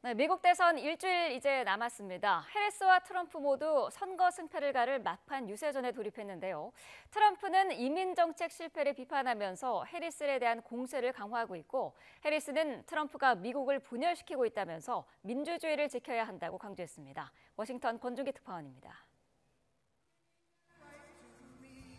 네, 미국 대선 일주일 이제 남았습니다. 해리스와 트럼프 모두 선거 승패를 가를 막판 유세전에 돌입했는데요. 트럼프는 이민 정책 실패를 비판하면서 해리스에 대한 공세를 강화하고 있고, 해리스는 트럼프가 미국을 분열시키고 있다면서 민주주의를 지켜야 한다고 강조했습니다. 워싱턴 권중기 특파원입니다.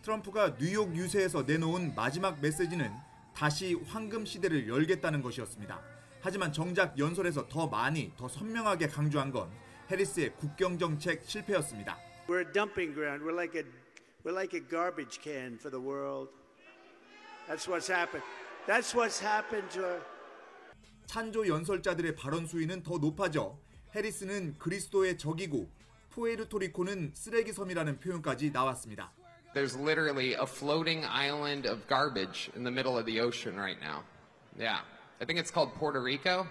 트럼프가 뉴욕 유세에서 내놓은 마지막 메시지는 다시 황금 시대를 열겠다는 것이었습니다. 하지만 정작 연설에서 더 많이, 더 선명하게 강조한 건 해리스의 국경 정책 실패였습니다. We're a dumping ground. We're like a garbage can for the world. That's what's happened. That's what's happened to. 찬조 연설자들의 발언 수위는 더 높아져 해리스는 그리스도의 적이고 푸에르토리코는 쓰레기 섬이라는 표현까지 나왔습니다. There's literally a floating island of garbage in the middle of the ocean right now. Yeah. I think it's called Puerto Rico.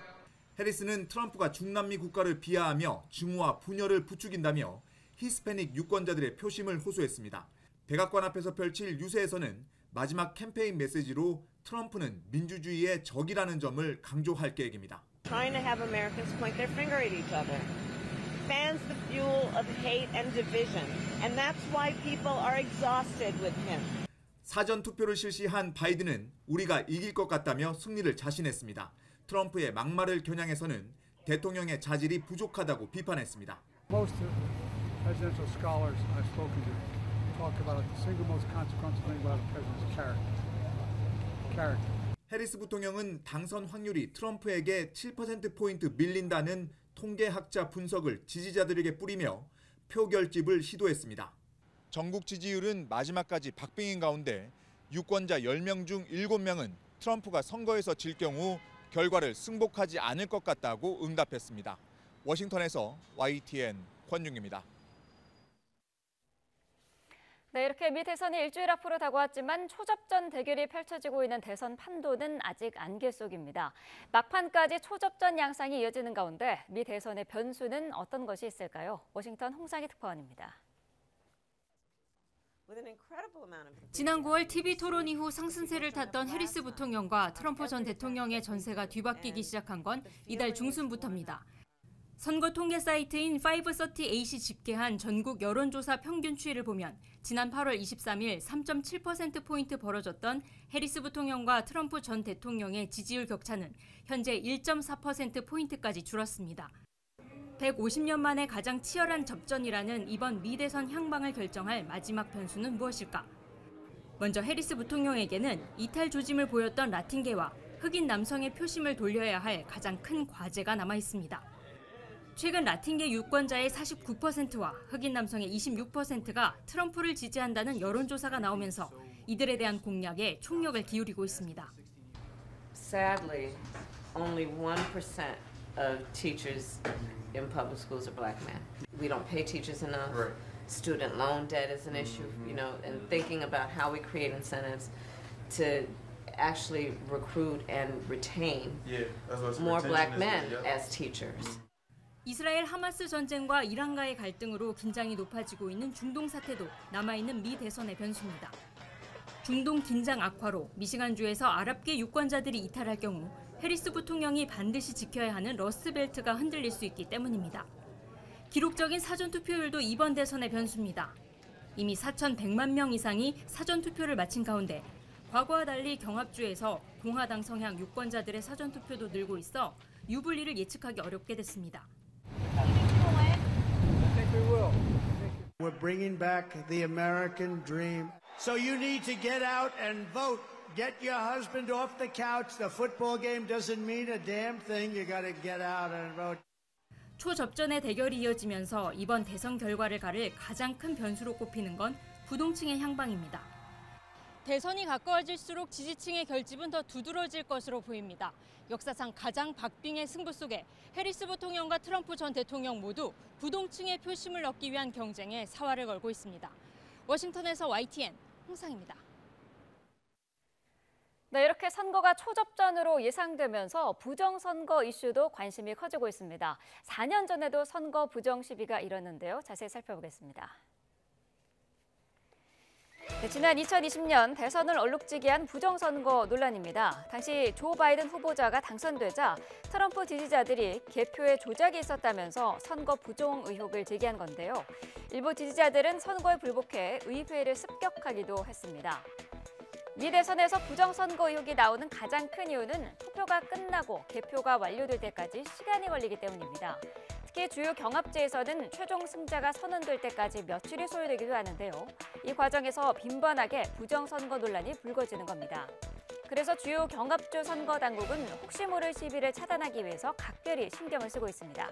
해리스는 트럼프가 중남미 국가를 비하하며 증오와 분열을 부추긴다며 히스패닉 유권자들의 표심을 호소했습니다. 백악관 앞에서 펼칠 유세에서는 마지막 캠페인 메시지로 트럼프는 민주주의의 적이라는 점을 강조할 계획입니다. Trying to have Americans point their finger at each other. Fans the fuel of hate and division. And that's why people are exhausted with him. 사전 투표를 실시한 바이든은 우리가 이길 것 같다며 승리를 자신했습니다. 트럼프의 막말을 겨냥해서는 대통령의 자질이 부족하다고 비판했습니다. Most presidential scholars I've spoken to talk about the single most consequential thing about a president's character. 해리스 부통령은 당선 확률이 트럼프에게 7%포인트 밀린다는 통계학자 분석을 지지자들에게 뿌리며 표결집을 시도했습니다. 전국 지지율은 마지막까지 박빙인 가운데 유권자 10명 중 7명은 트럼프가 선거에서 질 경우 결과를 승복하지 않을 것 같다고 응답했습니다. 워싱턴에서 YTN 권중기입니다. 네, 이렇게 미 대선이 일주일 앞으로 다가왔지만 초접전 대결이 펼쳐지고 있는 대선 판도는 아직 안개 속입니다. 막판까지 초접전 양상이 이어지는 가운데 미 대선의 변수는 어떤 것이 있을까요? 워싱턴 홍상희 특파원입니다. 지난 9월 TV 토론 이후 상승세를 탔던 해리스 부통령과 트럼프 전 대통령의 전세가 뒤바뀌기 시작한 건 이달 중순부터입니다. 선거 통계 사이트인 538이 집계한 전국 여론조사 평균 추이를 보면 지난 8월 23일 3.7%포인트 벌어졌던 해리스 부통령과 트럼프 전 대통령의 지지율 격차는 현재 1.4%포인트까지 줄었습니다. 150년 만에 가장 치열한 접전이라는 이번 미 대선 향방을 결정할 마지막 변수는 무엇일까? 먼저 해리스 부통령에게는 이탈 조짐을 보였던 라틴계와 흑인 남성의 표심을 돌려야 할 가장 큰 과제가 남아 있습니다. 최근 라틴계 유권자의 49%와 흑인 남성의 26%가 트럼프를 지지한다는 여론조사가 나오면서 이들에 대한 공략에 총력을 기울이고 있습니다. Sadly, only 1% of teachers in public schools are black men. We don't pay teachers enough. Right. Student loan debt is an issue, and thinking about how we create incentives to actually recruit and retain more black men as teachers. 이스라엘 하마스 전쟁과 이란과의 갈등으로 긴장이 높아지고 있는 중동 사태도 남아있는 미 대선의 변수입니다. 중동 긴장 악화로 미시간주에서 아랍계 유권자들이 이탈할 경우 해리스 부통령이 반드시 지켜야 하는 러스트벨트가 흔들릴 수 있기 때문입니다. 기록적인 사전투표율도 이번 대선의 변수입니다. 이미 4,100만 명 이상이 사전투표를 마친 가운데 과거와 달리 경합주에서 공화당 성향 유권자들의 사전투표도 늘고 있어 유불리를 예측하기 어렵게 됐습니다. We're bringing back the American dream. So you need to get out and vote. Get your husband off the couch. The football game doesn't mean a damn thing. You got to get out and vote. 초접전의 대결이 이어지면서 이번 대선 결과를 가를 가장 큰 변수로 꼽히는 건 부동층의 향방입니다. 대선이 가까워질수록 지지층의 결집은 더 두드러질 것으로 보입니다. 역사상 가장 박빙의 승부 속에 해리스 부통령과 트럼프 전 대통령 모두 부동층의 표심을 얻기 위한 경쟁에 사활을 걸고 있습니다. 워싱턴에서 YTN 홍상입니다. 네, 이렇게 선거가 초접전으로 예상되면서 부정선거 이슈도 관심이 커지고 있습니다. 4년 전에도 선거 부정 시비가 일었는데요. 자세히 살펴보겠습니다. 네, 지난 2020년 대선을 얼룩지게 한 부정선거 논란입니다. 당시 조 바이든 후보자가 당선되자 트럼프 지지자들이 개표에 조작이 있었다면서 선거 부정 의혹을 제기한 건데요. 일부 지지자들은 선거에 불복해 의회를 습격하기도 했습니다. 미 대선에서 부정선거 의혹이 나오는 가장 큰 이유는 투표가 끝나고 개표가 완료될 때까지 시간이 걸리기 때문입니다. 특히 주요 경합제에서는 최종 승자가 선언될 때까지 며칠이 소요되기도 하는데요. 이 과정에서 빈번하게 부정선거 논란이 불거지는 겁니다. 그래서 주요 경합주 선거 당국은 혹시 모를 시비를 차단하기 위해서 각별히 신경을 쓰고 있습니다.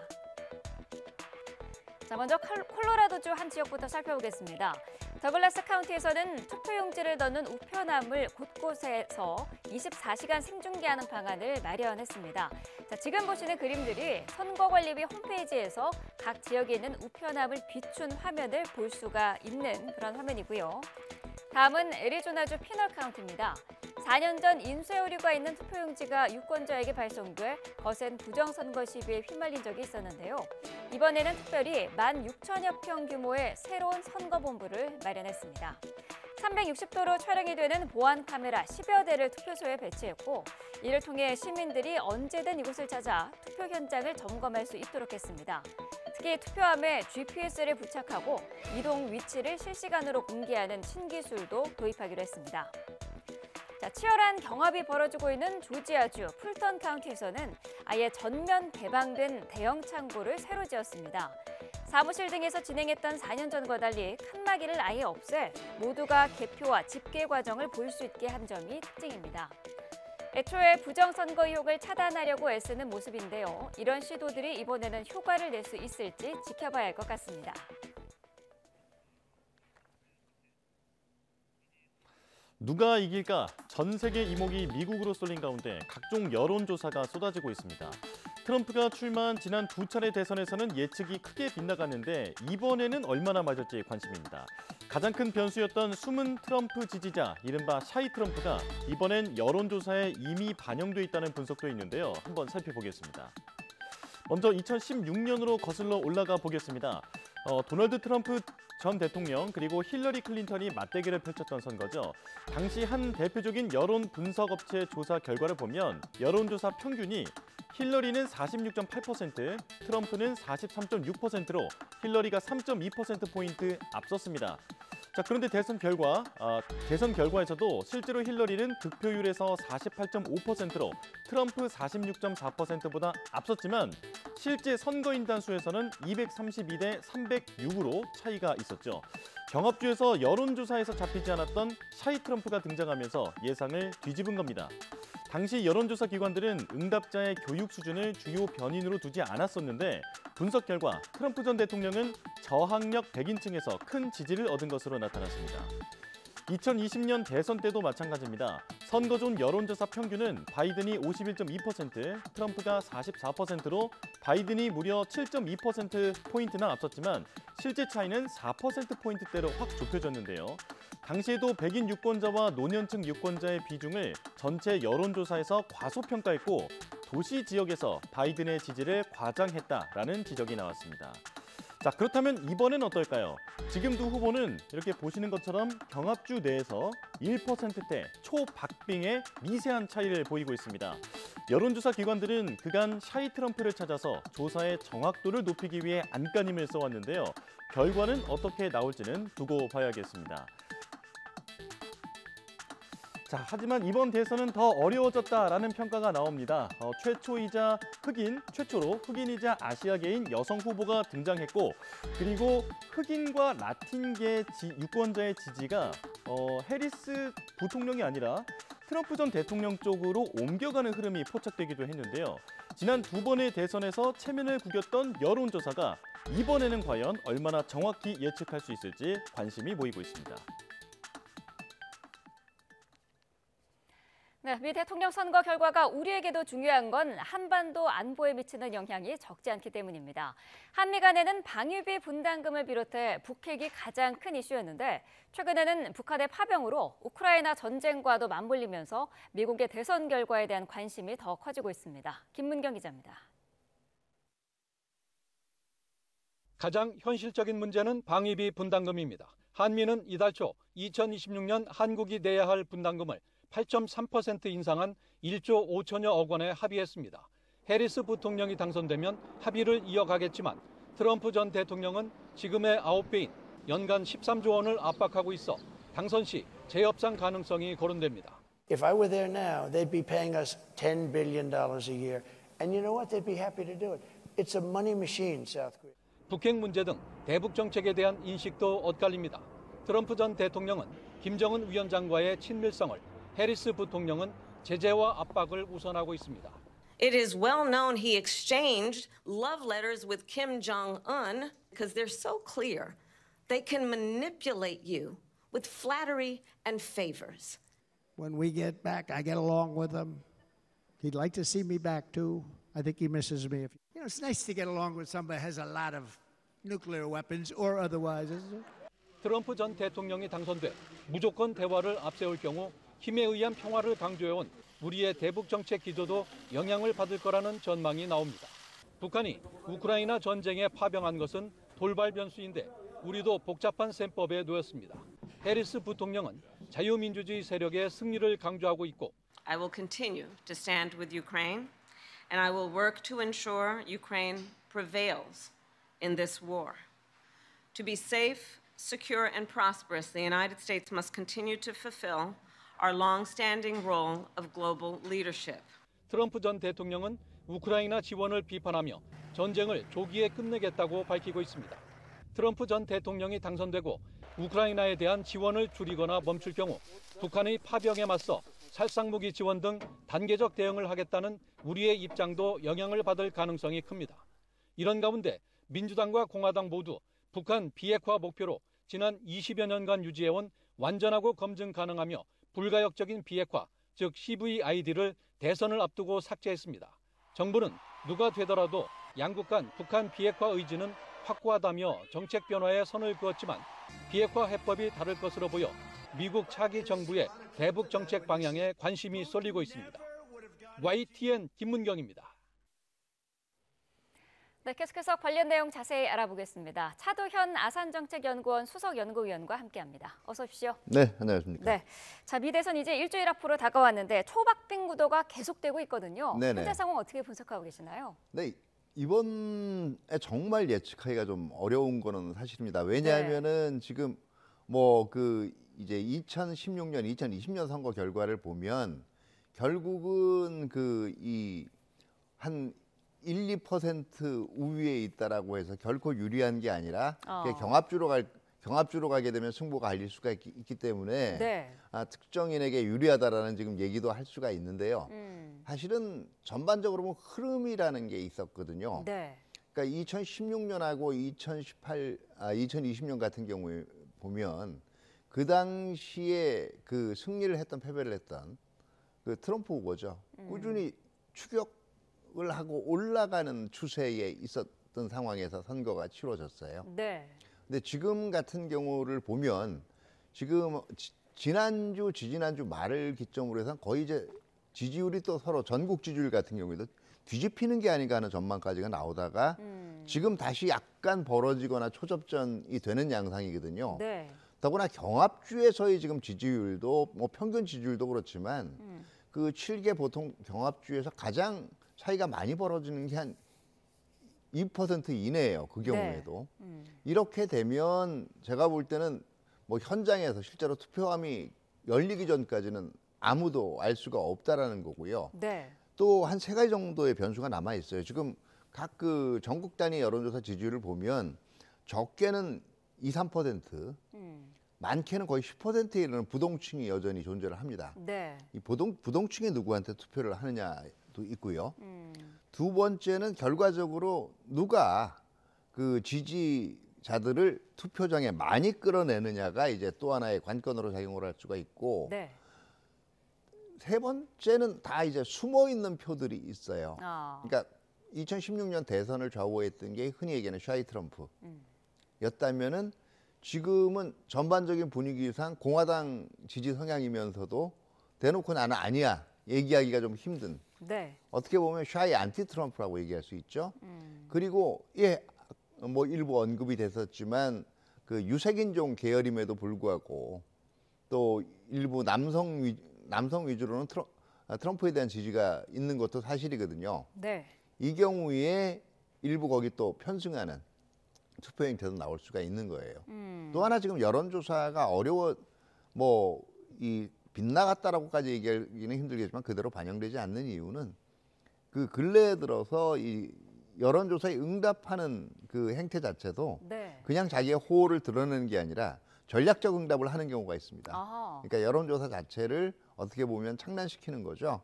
자, 먼저 콜로라도주 한 지역부터 살펴보겠습니다. 더글라스 카운티에서는 투표용지를 넣는 우편함을 곳곳에서 24시간 생중계하는 방안을 마련했습니다. 자, 지금 보시는 그림들이 선거관리위 홈페이지에서 각 지역에 있는 우편함을 비춘 화면을 볼 수가 있는 그런 화면이고요. 다음은 애리조나주 피널 카운티입니다. 4년 전 인쇄 오류가 있는 투표용지가 유권자에게 발송돼 거센 부정선거 시비에 휘말린 적이 있었는데요. 이번에는 특별히 16,000여 평 규모의 새로운 선거본부를 마련했습니다. 360도로 촬영이 되는 보안 카메라 10여 대를 투표소에 배치했고 이를 통해 시민들이 언제든 이곳을 찾아 투표 현장을 점검할 수 있도록 했습니다. 특히 투표함에 GPS를 부착하고 이동 위치를 실시간으로 공개하는 신기술도 도입하기로 했습니다. 자, 치열한 경합이 벌어지고 있는 조지아주 풀턴 카운티에서는 아예 전면 개방된 대형 창고를 새로 지었습니다. 사무실 등에서 진행했던 4년 전과 달리 칸막이를 아예 없애 모두가 개표와 집계 과정을 볼 수 있게 한 점이 특징입니다. 애초에 부정선거 의혹을 차단하려고 애쓰는 모습인데요. 이런 시도들이 이번에는 효과를 낼 수 있을지 지켜봐야 할 것 같습니다. 누가 이길까? 전 세계 이목이 미국으로 쏠린 가운데 각종 여론조사가 쏟아지고 있습니다. 트럼프가 출마한 지난 두 차례 대선에서는 예측이 크게 빗나갔는데 이번에는 얼마나 맞을지 관심입니다. 가장 큰 변수였던 숨은 트럼프 지지자, 이른바 샤이 트럼프가 이번엔 여론조사에 이미 반영돼 있다는 분석도 있는데요. 한번 살펴보겠습니다. 먼저 2016년으로 거슬러 올라가 보겠습니다. 도널드 트럼프 전 대통령 그리고 힐러리 클린턴이 맞대결을 펼쳤던 선거죠. 당시 한 대표적인 여론 분석 업체 조사 결과를 보면 여론조사 평균이 힐러리는 46.8%, 트럼프는 43.6%로 힐러리가 3.2%포인트 앞섰습니다. 자, 그런데 대선 결과에서도 실제로 힐러리는 득표율에서 48.5%로 트럼프 46.4%보다 앞섰지만 실제 선거인단 수에서는 232대 306으로 차이가 있었죠. 경합주에서 여론조사에서 잡히지 않았던 샤이 트럼프가 등장하면서 예상을 뒤집은 겁니다. 당시 여론조사 기관들은 응답자의 교육 수준을 주요 변인으로 두지 않았었는데 분석 결과 트럼프 전 대통령은 저학력 백인층에서 큰 지지를 얻은 것으로 나타났습니다. 2020년 대선 때도 마찬가지입니다. 선거존 여론조사 평균은 바이든이 51.2%, 트럼프가 44%로 바이든이 무려 7.2%포인트나 앞섰지만 실제 차이는 4%포인트대로 확 좁혀졌는데요. 당시에도 백인 유권자와 노년층 유권자의 비중을 전체 여론조사에서 과소평가했고 도시 지역에서 바이든의 지지를 과장했다라는 지적이 나왔습니다. 자, 그렇다면 이번엔 어떨까요? 지금도 후보는 이렇게 보시는 것처럼 경합주 내에서 1%대 초박빙의 미세한 차이를 보이고 있습니다. 여론조사 기관들은 그간 샤이 트럼프를 찾아서 조사의 정확도를 높이기 위해 안간힘을 써왔는데요. 결과는 어떻게 나올지는 두고 봐야겠습니다. 자, 하지만 이번 대선은 더 어려워졌다라는 평가가 나옵니다. 최초로 흑인이자 아시아계인 여성 후보가 등장했고 그리고 흑인과 라틴계 유권자의 지지가 해리스 부통령이 아니라 트럼프 전 대통령 쪽으로 옮겨가는 흐름이 포착되기도 했는데요. 지난 두 번의 대선에서 체면을 구겼던 여론조사가 이번에는 과연 얼마나 정확히 예측할 수 있을지 관심이 모이고 있습니다. 네, 미 대통령 선거 결과가 우리에게도 중요한 건 한반도 안보에 미치는 영향이 적지 않기 때문입니다. 한미 간에는 방위비 분담금을 비롯해 북핵이 가장 큰 이슈였는데 최근에는 북한의 파병으로 우크라이나 전쟁과도 맞물리면서 미국의 대선 결과에 대한 관심이 더 커지고 있습니다. 김문경 기자입니다. 가장 현실적인 문제는 방위비 분담금입니다. 한미는 이달 초 2026년 한국이 내야 할 분담금을 8.3% 인상한 1조 5천여억 원에 합의했습니다. 해리스 부통령이 당선되면 합의를 이어가겠지만 트럼프 전 대통령은 지금의 9배인 연간 13조 원을 압박하고 있어 당선 시 재협상 가능성이 거론됩니다. If I were there now, they'd be paying us $10 billion a year. And you know what? They'd be happy to do it. It's a money machine, South Korea. 북핵 문제 등 대북 정책에 대한 인식도 엇갈립니다. 트럼프 전 대통령은 김정은 위원장과의 친밀성을, 해리스 부통령은 제재와 압박을 우선하고 있습니다. It is well known he exchanged love letters with Kim Jong-un because they're so clear. They can manipulate you with flattery and favors. When we get back, I get along with him. He'd like to see me back too. I think he misses me. You know, it's nice to get along with somebody who has a lot of nuclear weapons or otherwise, isn't it? 트럼프 전 대통령이 당선돼 무조건 대화를 앞세울 경우 힘에 의한 평화를 강조해온 우리의 대북 정책 기조도 영향을 받을 거라는 전망이 나옵니다. 북한이 우크라이나 전쟁에 파병한 것은 돌발 변수인데 우리도 복잡한 셈법에 놓였습니다. 해리스 부통령은 자유민주주의 세력의 승리를 강조하고 있고 I will continue to stand with Ukraine, and I will work to ensure Ukraine prevails in this war. To be safe, secure, and prosperous, the United States must continue to fulfill our long-standing role of global leadership. 트럼프 전 대통령은 우크라이나 지원을 비판하며 전쟁을 조기에 끝내겠다고 밝히고 있습니다. 트럼프 전 대통령이 당선되고 우크라이나에 대한 지원을 줄이거나 멈출 경우 북한의 파병에 맞서 살상무기 지원 등 단계적 대응을 하겠다는 우리의 입장도 영향을 받을 가능성이 큽니다. 이런 가운데 민주당과 공화당 모두 북한 비핵화 목표로 지난 20여 년간 유지해온 완전하고 검증 가능하며 불가역적인 비핵화, 즉 CVID를 대선을 앞두고 삭제했습니다. 정부는 누가 되더라도 양국 간 북한 비핵화 의지는 확고하다며 정책 변화에 선을 그었지만 비핵화 해법이 다를 것으로 보여 미국 차기 정부의 대북 정책 방향에 관심이 쏠리고 있습니다. YTN 김문경입니다. 네, 계속해서 관련 내용 자세히 알아보겠습니다. 차도현 아산정책연구원 수석연구위원과 함께합니다. 어서 오십시오. 네, 안녕하십니까. 네, 자 미대선 이제 일주일 앞으로 다가왔는데 초박빙 구도가 계속되고 있거든요. 네네. 현재 상황 어떻게 분석하고 계시나요? 네, 이번에 정말 예측하기가 좀 어려운 거는 사실입니다. 왜냐하면은 지금 뭐 이제 2016년, 2020년 선거 결과를 보면 결국은 한 1, 2% 우위에 있다라고 해서 결코 유리한 게 아니라 경합주로 가게 되면 승부가 갈릴 수가 있기 때문에 네. 특정인에게 유리하다라는 지금 얘기도 할 수가 있는데요. 사실은 전반적으로 보면 흐름이라는 게 있었거든요. 네. 그러니까 2016년하고 2020년 같은 경우에 보면 그 당시에 그 승리를 했던 패배를 했던 그 트럼프 후보죠. 꾸준히 추격을 하고 올라가는 추세에 있었던 상황에서 선거가 치러졌어요. 네. 근데 지금 같은 경우를 보면 지금 지난주, 지지난주 말을 기점으로 해서 거의 이제 지지율이 또 서로 전국 지지율 같은 경우에도 뒤집히는 게 아닌가 하는 전망까지가 나오다가 지금 다시 약간 벌어지거나 초접전이 되는 양상이거든요. 네. 더구나 경합주에서의 지금 지지율도 뭐 평균 지지율도 그렇지만 그 7개 보통 경합주에서 가장 차이가 많이 벌어지는 게 한 2% 이내예요. 그 경우에도. 네. 이렇게 되면 제가 볼 때는 뭐 현장에서 실제로 투표함이 열리기 전까지는 아무도 알 수가 없다라는 거고요. 네. 또 한 3가지 정도의 변수가 남아 있어요. 지금 각 그 전국 단위 여론조사 지지율을 보면 적게는 2, 3%, 많게는 거의 10%에 이르는 부동층이 여전히 존재를 합니다. 네. 이 부동층이 누구한테 투표를 하느냐도 있고요. 두 번째는 결과적으로 누가 그 지지자들을 투표장에 많이 끌어내느냐가 이제 또 하나의 관건으로 작용을 할 수가 있고, 네. 세 번째는 다 이제 숨어 있는 표들이 있어요. 그러니까 2016년 대선을 좌우했던 게 흔히 얘기하는 샤이 트럼프였다면은 지금은 전반적인 분위기상 공화당 지지 성향이면서도 대놓고 나는 아니야 얘기하기가 좀 힘든. 네. 어떻게 보면 샤이 안티 트럼프라고 얘기할 수 있죠. 그리고 뭐 일부 언급이 됐었지만 그 유색인종 계열임에도 불구하고 또 일부 남성 위주로는 트럼프에 대한 지지가 있는 것도 사실이거든요. 네. 이 경우에 일부 거기 또 편승하는 투표 행태도 나올 수가 있는 거예요. 또 하나 지금 여론조사가 이 빗나갔다라고까지 얘기하기는 힘들겠지만 그대로 반영되지 않는 이유는 그 근래에 들어서 이 여론조사에 응답하는 그 행태 자체도 네. 그냥 자기의 호호를 드러내는 게 아니라 전략적 응답을 하는 경우가 있습니다. 아하. 그러니까 여론조사 자체를 어떻게 보면 창란시키는 거죠.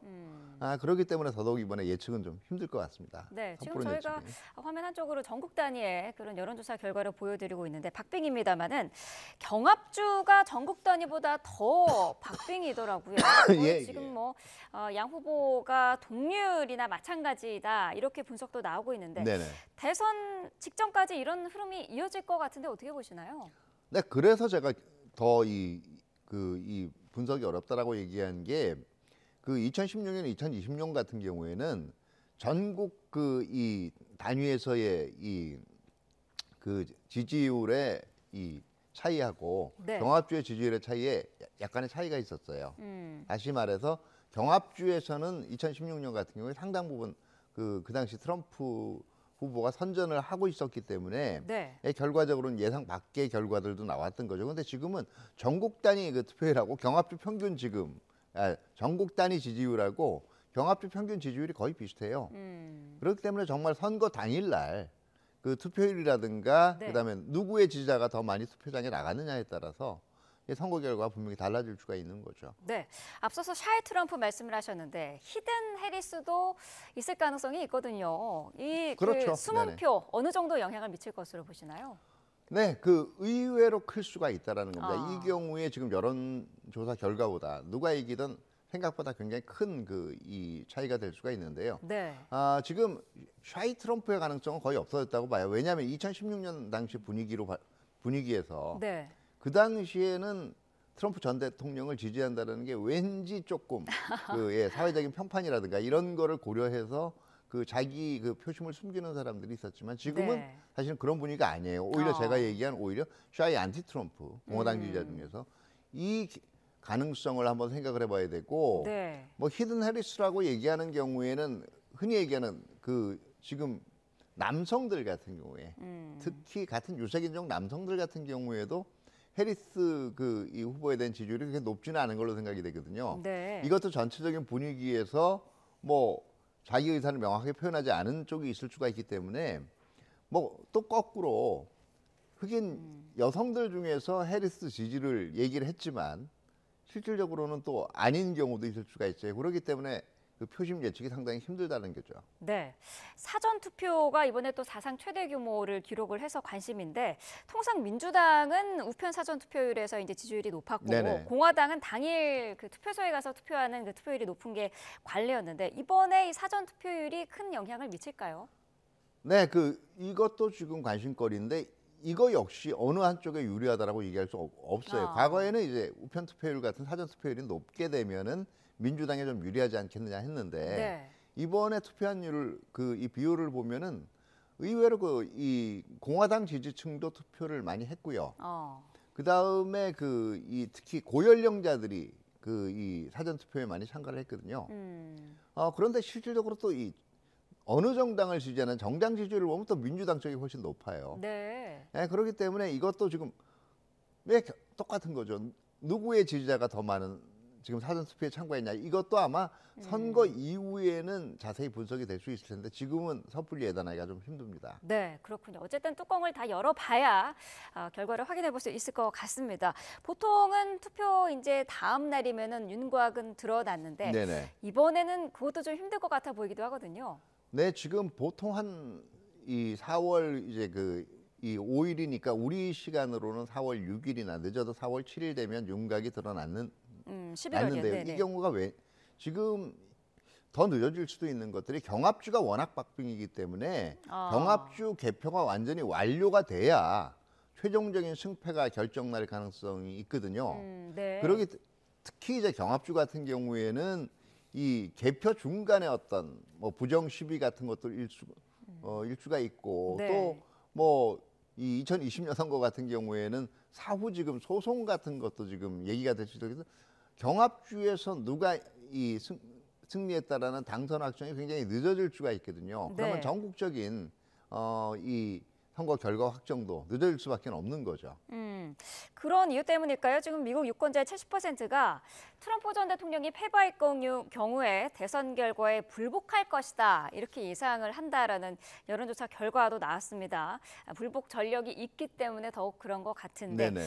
그렇기 때문에 더더욱 이번에 예측은 좀 힘들 것 같습니다. 네, 지금 섣부른 저희가 예측이. 화면 한쪽으로 전국 단위의 그런 여론조사 결과를 보여드리고 있는데 박빙입니다만은 경합주가 전국 단위보다 더 박빙이더라고요. 거의 예, 지금 양 후보가 동률이나 마찬가지다 이렇게 분석도 나오고 있는데 네네. 대선 직전까지 이런 흐름이 이어질 것 같은데 어떻게 보시나요? 네, 그래서 제가 더 이 분석이 어렵다라고 얘기한 게 그 2016년, 2020년 같은 경우에는 전국 이 단위에서의 그 지지율의 이 차이하고 네. 경합주의 지지율의 차이에 약간의 차이가 있었어요. 다시 말해서 경합주에서는 2016년 같은 경우에 상당 부분 그 당시 트럼프 후보가 선전을 하고 있었기 때문에 네. 결과적으로는 예상 밖의 결과들도 나왔던 거죠. 그런데 지금은 전국 단위 그 투표율하고 경합주 평균 전국 단위 지지율하고 경합주 평균 지지율이 거의 비슷해요. 그렇기 때문에 정말 선거 당일날 그 투표율이라든가 네. 그다음에 누구의 지지자가 더 많이 투표장에 나가느냐에 따라서 선거 결과가 분명히 달라질 수가 있는 거죠. 네, 앞서서 샤이 트럼프 말씀을 하셨는데 히든 해리스도 있을 가능성이 있거든요. 그렇죠. 그 숨은 네네. 표 어느 정도 영향을 미칠 것으로 보시나요? 네, 그 의외로 클 수가 있다라는 겁니다. 아. 이 경우에 지금 여론조사 결과보다 누가 이기든 생각보다 굉장히 큰 이 차이가 될 수가 있는데요. 네. 지금 샤이 트럼프의 가능성은 거의 없어졌다고 봐요. 왜냐하면 2016년 당시 분위기에서 네. 그 당시에는 트럼프 전 대통령을 지지한다는 게 왠지 조금 사회적인 평판이라든가 이런 거를 고려해서 그 자기 그 표심을 숨기는 사람들이 있었지만 지금은 네. 사실은 그런 분위기가 아니에요. 오히려 제가 얘기한 오히려 샤이 안티 트럼프 공화당 지지자 중에서 이 가능성을 한번 생각을 해봐야 되고 네. 히든 해리스라고 얘기하는 경우에는 흔히 얘기하는 그 지금 남성들 같은 경우에 특히 같은 유색인종 남성들 같은 경우에도 해리스 이 후보에 대한 지지율이 그렇게 높지는 않은 걸로 생각이 되거든요. 네. 이것도 전체적인 분위기에서 자기 의사를 명확하게 표현하지 않은 쪽이 있을 수가 있기 때문에 또 거꾸로 흑인 여성들 중에서 해리스 지지를 얘기를 했지만 실질적으로는 또 아닌 경우도 있을 수가 있어요. 그렇기 때문에 그 표심 예측이 상당히 힘들다는 거죠. 네, 사전 투표가 이번에 또 사상 최대 규모를 기록을 해서 관심인데 통상 민주당은 우편 사전 투표율에서 이제 지지율이 높았고 네네. 공화당은 당일 그 투표소에 가서 투표하는 그 투표율이 높은 게 관례였는데 이번에 이 사전 투표율이 큰 영향을 미칠까요? 네, 이것도 지금 관심거리인데 이거 역시 어느 한쪽에 유리하다라고 얘기할 수 없어요. 과거에는 이제 우편 투표율 같은 사전 투표율이 높게 되면은 민주당에 좀 유리하지 않겠느냐 했는데 네. 이번에 투표한율을 이 비율을 보면은 의외로 이 공화당 지지층도 투표를 많이 했고요. 그 다음에 특히 고연령자들이 이 사전 투표에 많이 참가를 했거든요. 그런데 실질적으로 또 어느 정당을 지지하는 정당 지지율을 보면 또 민주당 쪽이 훨씬 높아요. 네. 그렇기 때문에 이것도 지금 왜 똑같은 거죠. 누구의 지지자가 더 많은 지금 사전 투표에 참가했냐. 이것도 아마 선거 이후에는 자세히 분석이 될 수 있을 텐데 지금은 섣불리 예단하기가 좀 힘듭니다. 네, 그렇군요. 어쨌든 뚜껑을 다 열어봐야 결과를 확인해 볼 수 있을 것 같습니다. 보통은 투표 이제 다음 날이면은 윤곽은 드러났는데 네네. 이번에는 그것도 좀 힘들 것 같아 보이기도 하거든요. 네, 지금 보통 이 4월 이제 이 5일이니까 우리 시간으로는 4월 6일이나 늦어도 4월 7일 되면 윤곽이 드러났는데요. 11월이요. 이 경우가 왜 지금 더 늦어질 수도 있는 것들이 경합주가 워낙 박빙이기 때문에 경합주 개표가 완전히 완료가 돼야 최종적인 승패가 결정날 가능성이 있거든요. 네. 그러기 특히 이제 경합주 같은 경우에는 이 개표 중간에 어떤 부정 시비 같은 것도 일수가 있고 네. 또 이 2020년 선거 같은 경우에는 사후 지금 소송 같은 것도 지금 얘기가 될 수도 있어서 경합주에서 누가 이 승리했다라는 당선 확정이 굉장히 늦어질 수가 있거든요. 그러면 네. 전국적인 이 선거 결과 확정도 늦어질 수밖에 없는 거죠. 그런 이유 때문일까요? 지금 미국 유권자의 70%가 트럼프 전 대통령이 패배할 경우에 대선 결과에 불복할 것이다. 이렇게 예상을 한다라는 여론조사 결과도 나왔습니다. 불복 전력이 있기 때문에 더욱 그런 것 같은데 네네.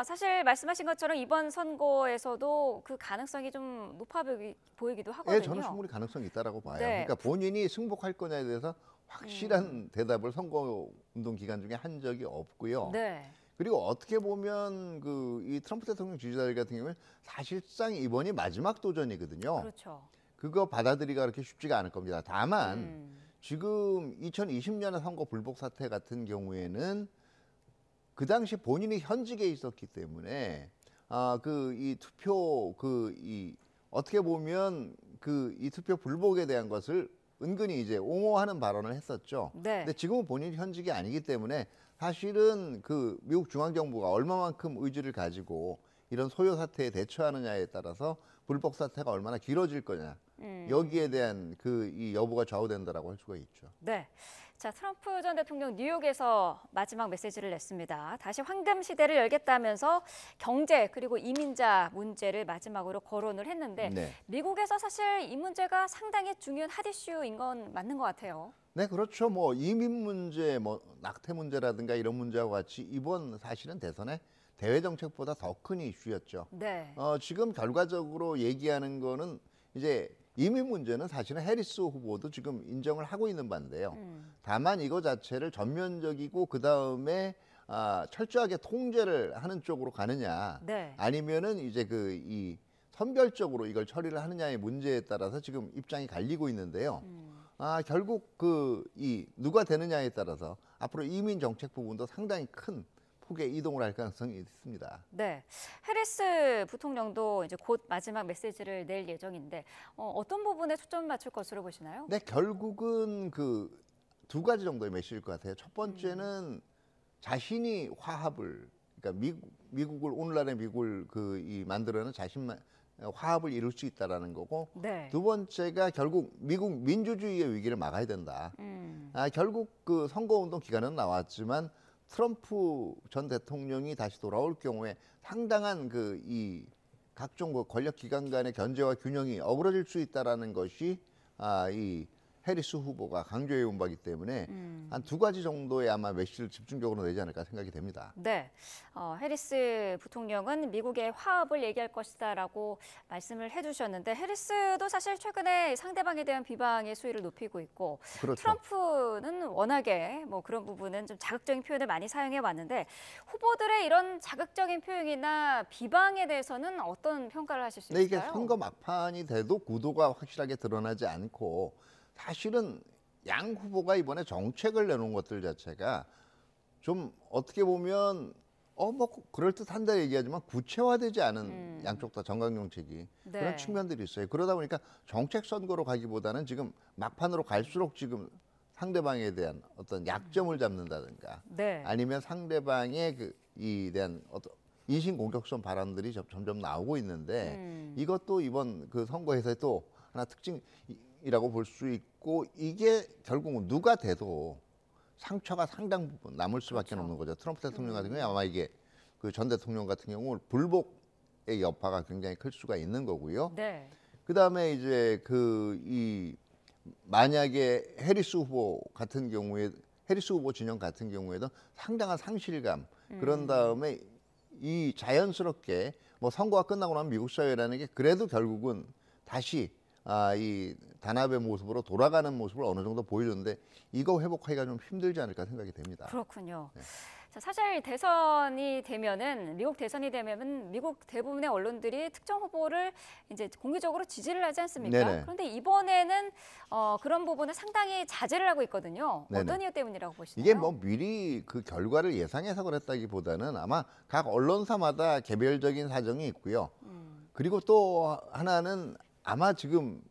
사실 말씀하신 것처럼 이번 선거에서도 그 가능성이 좀 높아 보이기도 하거든요. 예, 저는 충분히 가능성이 있다라고 봐요. 네. 그러니까 본인이 승복할 거냐에 대해서 확실한 대답을 선거운동 기간 중에 한 적이 없고요. 네. 그리고 어떻게 보면 이 트럼프 대통령 지지자들 같은 경우는 사실상 이번이 마지막 도전이거든요. 그렇죠. 그거 받아들이기가 그렇게 쉽지가 않을 겁니다. 다만 지금 2020년의 선거 불복 사태 같은 경우에는 그 당시 본인이 현직에 있었기 때문에 이 투표 어떻게 보면 이 투표 불복에 대한 것을 은근히 이제 옹호하는 발언을 했었죠. 네. 근데 지금은 본인이 현직이 아니기 때문에 사실은 미국 중앙정부가 얼마만큼 의지를 가지고 이런 소요 사태에 대처하느냐에 따라서 불복 사태가 얼마나 길어질 거냐 여기에 대한 이 여부가 좌우된다라고 할 수가 있죠. 네. 자, 트럼프 전 대통령 뉴욕에서 마지막 메시지를 냈습니다. 다시 황금 시대를 열겠다면서 경제 그리고 이민자 문제를 마지막으로 거론을 했는데 네. 미국에서 사실 이 문제가 상당히 중요한 핫 이슈인 건 맞는 것 같아요. 네, 그렇죠. 이민 문제, 낙태 문제라든가 이런 문제와 같이 이번 사실은 대선의 대외 정책보다 더 큰 이슈였죠. 네. 지금 결과적으로 얘기하는 거는 이제 이민 문제는 사실은 해리스 후보도 지금 인정을 하고 있는 바인데요. 다만 이거 자체를 전면적이고 그 다음에 철저하게 통제를 하는 쪽으로 가느냐, 네. 아니면은 이제 이 선별적으로 이걸 처리를 하느냐의 문제에 따라서 지금 입장이 갈리고 있는데요. 결국 누가 되느냐에 따라서 앞으로 이민 정책 부분도 상당히 큰 폭의 이동을 할 가능성이 있습니다. 네, 해리스 부통령도 이제 곧 마지막 메시지를 낼 예정인데 어떤 부분에 초점을 맞출 것으로 보시나요? 네, 결국은 두 가지 정도의 메시지일 것 같아요. 첫 번째는 자신이 화합을, 그러니까 미국을 오늘날의 미국을 만들어내는 자신만 화합을 이룰 수 있다라는 거고, 네. 두 번째가 결국 미국 민주주의의 위기를 막아야 된다. 결국 선거운동 기간은 나왔지만 트럼프 전 대통령이 다시 돌아올 경우에 상당한 이 각종 권력 기관 간의 견제와 균형이 어그러질 수 있다라는 것이 이 해리스 후보가 강조해온 바이기 때문에 한 두 가지 정도의 아마 메시지를 집중적으로 내지 않을까 생각이 됩니다. 네, 해리스 부통령은 미국의 화합을 얘기할 것이다라고 말씀을 해주셨는데 해리스도 사실 최근에 상대방에 대한 비방의 수위를 높이고 있고 그렇죠. 트럼프는 워낙에 그런 부분은 좀 자극적인 표현을 많이 사용해 왔는데 후보들의 이런 자극적인 표현이나 비방에 대해서는 어떤 평가를 하실 수 네, 있을까요? 이게 선거 막판이 돼도 구도가 확실하게 드러나지 않고 사실은 양 후보가 이번에 정책을 내놓은 것들 자체가 좀 어떻게 보면 그럴듯한다 얘기하지만 구체화되지 않은 양쪽 다 정강 정책이 네. 그런 측면들이 있어요. 그러다 보니까 정책 선거로 가기보다는 지금 막판으로 갈수록 지금 상대방에 대한 어떤 약점을 잡는다든가 네. 아니면 상대방의 이 대한 어떤 인신공격성 발언들이 점점 나오고 있는데 이것도 이번 선거에서의 또 하나 특징이라고 볼 수 있고 이게 결국은 누가 돼도 상처가 상당 부분 남을 수밖에 그렇죠. 없는 거죠. 트럼프 대통령 같은 경우에 아마 이게 전 대통령 같은 경우 불복의 여파가 굉장히 클 수가 있는 거고요. 네. 그다음에 이제 만약에 해리스 후보 진영 같은 경우에도 상당한 상실감 그런 다음에 이 자연스럽게 선거가 끝나고 나면 미국 사회라는 게 그래도 결국은 다시 이 단합의 모습으로 돌아가는 모습을 어느 정도 보여줬는데 이거 회복하기가 좀 힘들지 않을까 생각이 됩니다. 그렇군요. 네. 자, 사실 미국 대선이 되면은 미국 대부분의 언론들이 특정 후보를 이제 공개적으로 지지를 하지 않습니까? 네네. 그런데 이번에는 그런 부분을 상당히 자제를 하고 있거든요. 네네. 어떤 이유 때문이라고 보시나요? 이게 미리 결과를 예상해서 그랬다기보다는 아마 각 언론사마다 개별적인 사정이 있고요. 그리고 또 하나는 아마 지금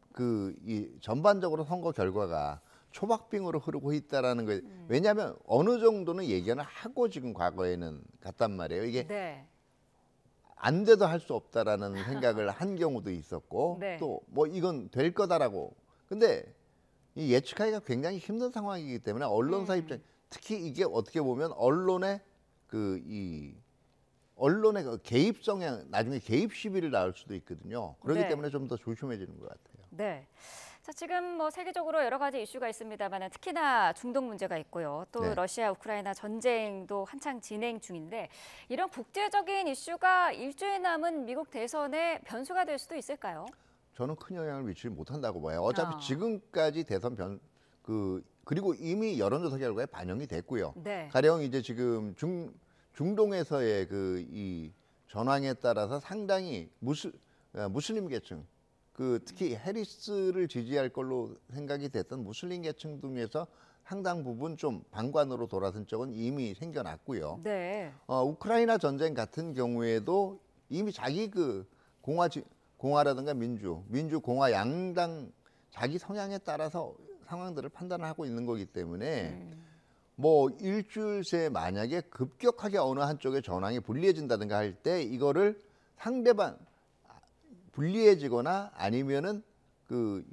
이 전반적으로 선거 결과가 초박빙으로 흐르고 있다라는 거예요. 왜냐하면 어느 정도는 예견을 하고 지금 과거에는 갔단 말이에요. 이게 네. 안 돼도 할 수 없다라는 생각을 한 경우도 있었고 네. 또 뭐 이건 될 거다라고. 근데 이 예측하기가 굉장히 힘든 상황이기 때문에 언론사 입장, 특히 이게 어떻게 보면 언론의 그 개입 성향, 나중에 개입 시비를 낳을 수도 있거든요. 그렇기 네. 때문에 좀 더 조심해지는 것 같아요. 네. 자, 지금 뭐 세계적으로 여러 가지 이슈가 있습니다만 특히나 중동 문제가 있고요. 또 네. 러시아 우크라이나 전쟁도 한창 진행 중인데 이런 국제적인 이슈가 일주일 남은 미국 대선에 변수가 될 수도 있을까요? 저는 큰 영향을 미치지 못한다고 봐요. 어차피 아. 지금까지 대선 그리고 이미 여론조사 결과에 반영이 됐고요. 네. 가령 이제 지금 중동에서의 이 전황에 따라서 상당히 무슬림 계층, 특히 해리스를 지지할 걸로 생각이 됐던 무슬림 계층 중에서 상당 부분 좀 방관으로 돌아선 쪽은 이미 생겨났고요. 네. 우크라이나 전쟁 같은 경우에도 이미 자기 공화라든가 민주공화 양당 자기 성향에 따라서 상황들을 판단을 하고 있는 거기 때문에 뭐 일주일 새에 만약에 급격하게 어느 한쪽의 전황이 불리해진다든가 할 때 이거를 상대방 불리해지거나 아니면은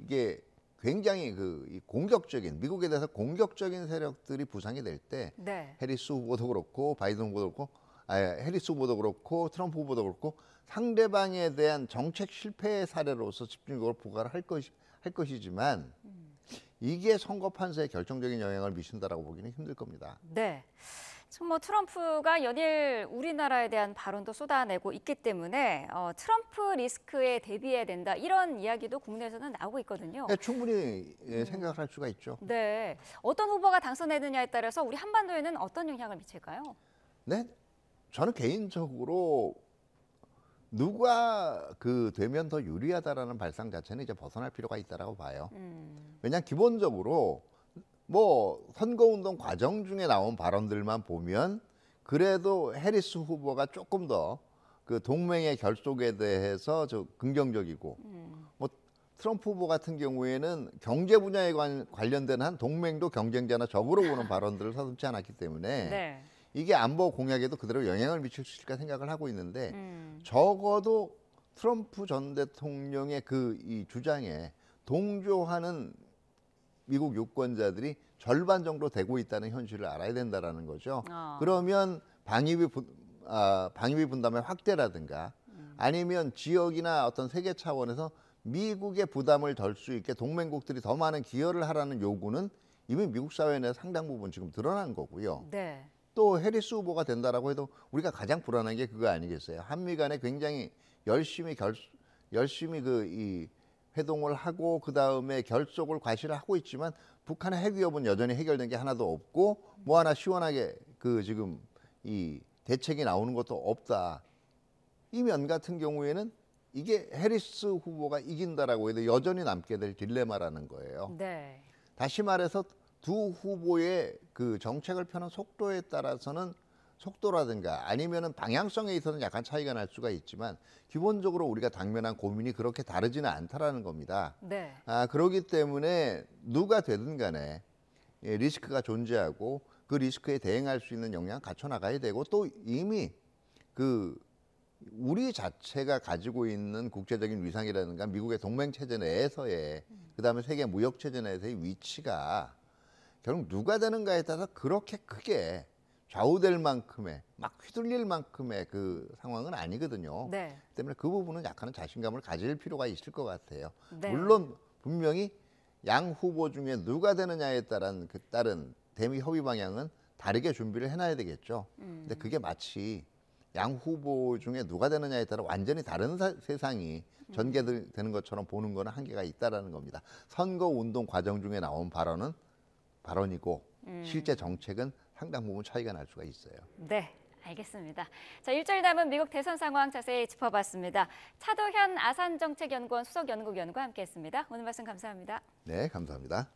이게 굉장히 이 공격적인 미국에 대해서 공격적인 세력들이 부상이 될 때 네. 해리스 후보도 그렇고 바이든 후보도 그렇고 해리스 후보도 그렇고 트럼프 후보도 그렇고 상대방에 대한 정책 실패의 사례로서 집중적으로 부과를 할 것이지만 이게 선거 판세에 결정적인 영향을 미친다라고 보기는 힘들 겁니다. 네. 지금 뭐 트럼프가 연일 우리나라에 대한 발언도 쏟아내고 있기 때문에 트럼프 리스크에 대비해야 된다 이런 이야기도 국내에서는 나오고 있거든요. 네, 충분히 생각할 수가 있죠. 네. 어떤 후보가 당선되느냐에 따라서 우리 한반도에는 어떤 영향을 미칠까요? 네, 저는 개인적으로 누가 되면 더 유리하다라는 발상 자체는 이제 벗어날 필요가 있다라고 봐요. 왜냐하면 기본적으로 뭐 선거운동 과정 중에 나온 발언들만 보면 그래도 해리스 후보가 조금 더 동맹의 결속에 대해서 긍정적이고 뭐 트럼프 후보 같은 경우에는 경제 분야에 관련된 한 동맹도 경쟁자나 적으로 보는 발언들을 서슴지 않았기 때문에 네. 이게 안보 공약에도 그대로 영향을 미칠 수 있을까 생각을 하고 있는데 적어도 트럼프 전 대통령의 이 주장에 동조하는 미국 유권자들이 절반 정도 되고 있다는 현실을 알아야 된다라는 거죠. 그러면 방위비 분담의 확대라든가 아니면 지역이나 어떤 세계 차원에서 미국의 부담을 덜 수 있게 동맹국들이 더 많은 기여를 하라는 요구는 이미 미국 사회 내에 상당 부분 지금 드러난 거고요. 네. 또 해리스 후보가 된다라고 해도 우리가 가장 불안한 게 그거 아니겠어요? 한미 간에 굉장히 열심히 이 회동을 하고 그 다음에 결속을 과시를 하고 있지만 북한의 핵 위협은 여전히 해결된 게 하나도 없고 뭐 하나 시원하게 지금 이 대책이 나오는 것도 없다. 이 면 같은 경우에는 이게 해리스 후보가 이긴다라고 해도 여전히 남게 될 딜레마라는 거예요. 네. 다시 말해서 두 후보의 정책을 펴는 속도에 따라서는 속도라든가 아니면은 방향성에 있어서는 약간 차이가 날 수가 있지만 기본적으로 우리가 당면한 고민이 그렇게 다르지는 않다라는 겁니다. 네. 그렇기 때문에 누가 되든 간에 리스크가 존재하고 그 리스크에 대응할 수 있는 역량 갖춰 나가야 되고 또 이미 우리 자체가 가지고 있는 국제적인 위상이라든가 미국의 동맹 체제 내에서의 그다음에 세계 무역 체제 내에서의 위치가 결국 누가 되는가에 따라서 그렇게 크게 좌우될 만큼의 막 휘둘릴 만큼의 상황은 아니거든요. 네. 때문에 그 부분은 약간은 자신감을 가질 필요가 있을 것 같아요. 네. 물론 분명히 양 후보 중에 누가 되느냐에 따른 대미 협의 방향은 다르게 준비를 해놔야 되겠죠. 근데 그게 마치 양 후보 중에 누가 되느냐에 따라 완전히 다른 세상이 전개되는 것처럼 보는 거는 한계가 있다라는 겁니다. 선거 운동 과정 중에 나온 발언이고 실제 정책은 상당 부분 차이가 날 수가 있어요. 네, 알겠습니다. 자, 일주일 남은 미국 대선 상황 자세히 짚어봤습니다. 차도현 아산정책연구원 수석연구위원과 함께했습니다. 오늘 말씀 감사합니다. 네, 감사합니다.